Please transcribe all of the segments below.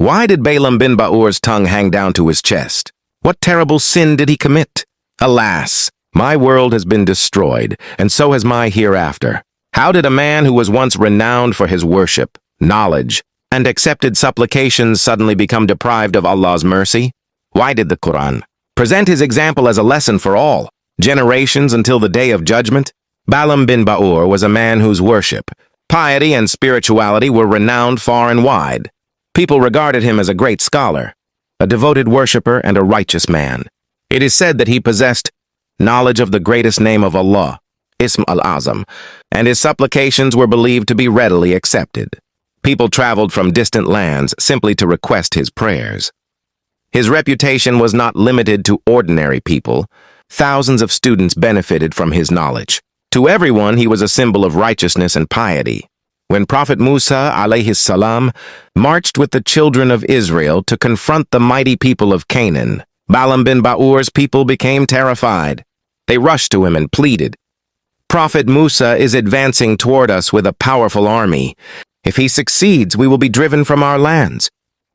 Why did Balaam bin Ba'ur's tongue hang down to his chest? What terrible sin did he commit? Alas, my world has been destroyed, and so has my hereafter. How did a man who was once renowned for his worship, knowledge, and accepted supplications suddenly become deprived of Allah's mercy? Why did the Quran present his example as a lesson for all generations until the day of judgment? Balaam bin Baura was a man whose worship, piety, and spirituality were renowned far and wide. People regarded him as a great scholar, a devoted worshipper, and a righteous man. It is said that he possessed knowledge of the greatest name of Allah, Ism al-Azam, and his supplications were believed to be readily accepted. People traveled from distant lands simply to request his prayers. His reputation was not limited to ordinary people. Thousands of students benefited from his knowledge. To everyone, he was a symbol of righteousness and piety. When Prophet Musa, Alayhis Salam, marched with the children of Israel to confront the mighty people of Canaan, Balaam bin Ba'ur's people became terrified. They rushed to him and pleaded, "Prophet Musa is advancing toward us with a powerful army. If he succeeds, we will be driven from our lands,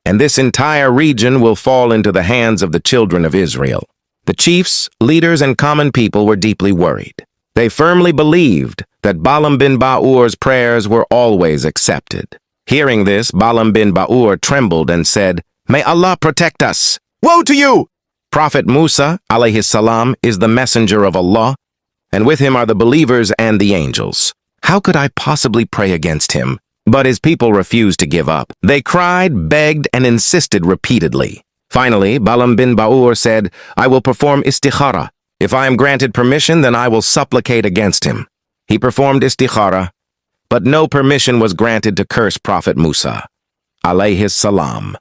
and this entire region will fall into the hands of the children of Israel." The chiefs, leaders, and common people were deeply worried. They firmly believed that Balaam bin Ba'ur's prayers were always accepted. Hearing this, Balaam bin Ba'ura trembled and said, "May Allah protect us! Woe to you!" Prophet Musa, Alayhis Salam, is the messenger of Allah, and with him are the believers and the angels. How could I possibly pray against him? But his people refused to give up. They cried, begged, and insisted repeatedly. Finally, Balaam bin Baura said, "I will perform istikhara. If I am granted permission, then I will supplicate against him." He performed istikhara, but no permission was granted to curse Prophet Musa, Alayhis Salam.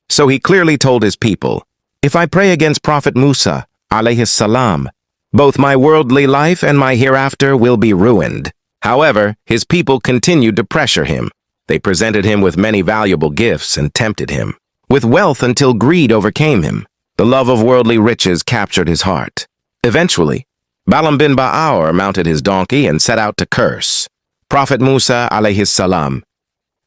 So he clearly told his people, "If I pray against Prophet Musa, Alayhis Salam, both my worldly life and my hereafter will be ruined." However, his people continued to pressure him. They presented him with many valuable gifts and tempted him with wealth until greed overcame him. The love of worldly riches captured his heart. Eventually, Balaam bin Baura mounted his donkey and set out to curse Prophet Musa, Alayhis Salam.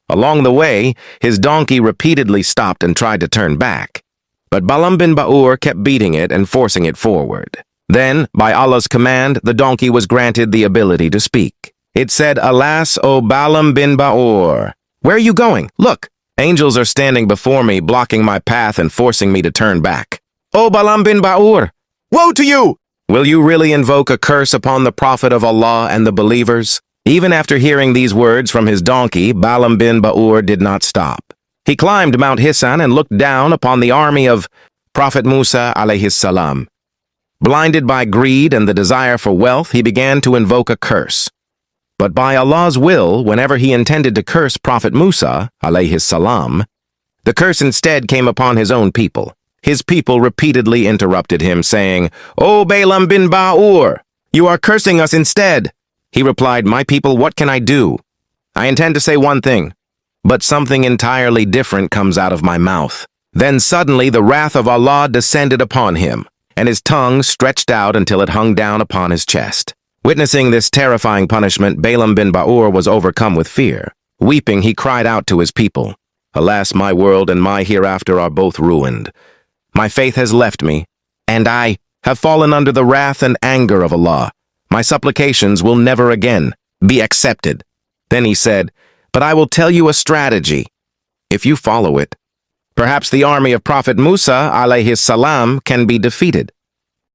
Along the way, his donkey repeatedly stopped and tried to turn back, but Balaam bin Baura kept beating it and forcing it forward. Then, by Allah's command, the donkey was granted the ability to speak. It said, "Alas, O Balaam bin Baura, where are you going? Look, angels are standing before me, blocking my path and forcing me to turn back. O Balaam bin Baura, woe to you! Will you really invoke a curse upon the Prophet of Allah and the believers?" Even after hearing these words from his donkey, Balaam bin Baura did not stop. He climbed Mount Hisan and looked down upon the army of Prophet Musa, Alayhis Salam. Blinded by greed and the desire for wealth, he began to invoke a curse. But by Allah's will, whenever he intended to curse Prophet Musa, Alayhis Salam, the curse instead came upon his own people. His people repeatedly interrupted him, saying, "O Balaam bin Baura, you are cursing us instead." He replied, "My people, what can I do? I intend to say one thing, but something entirely different comes out of my mouth." Then suddenly the wrath of Allah descended upon him, and his tongue stretched out until it hung down upon his chest. Witnessing this terrifying punishment, Balaam bin Baura was overcome with fear. Weeping, he cried out to his people, "Alas, my world and my hereafter are both ruined. My faith has left me, and I have fallen under the wrath and anger of Allah. My supplications will never again be accepted." Then he said, "But I will tell you a strategy. If you follow it, perhaps the army of Prophet Musa, Alayhis Salam, can be defeated."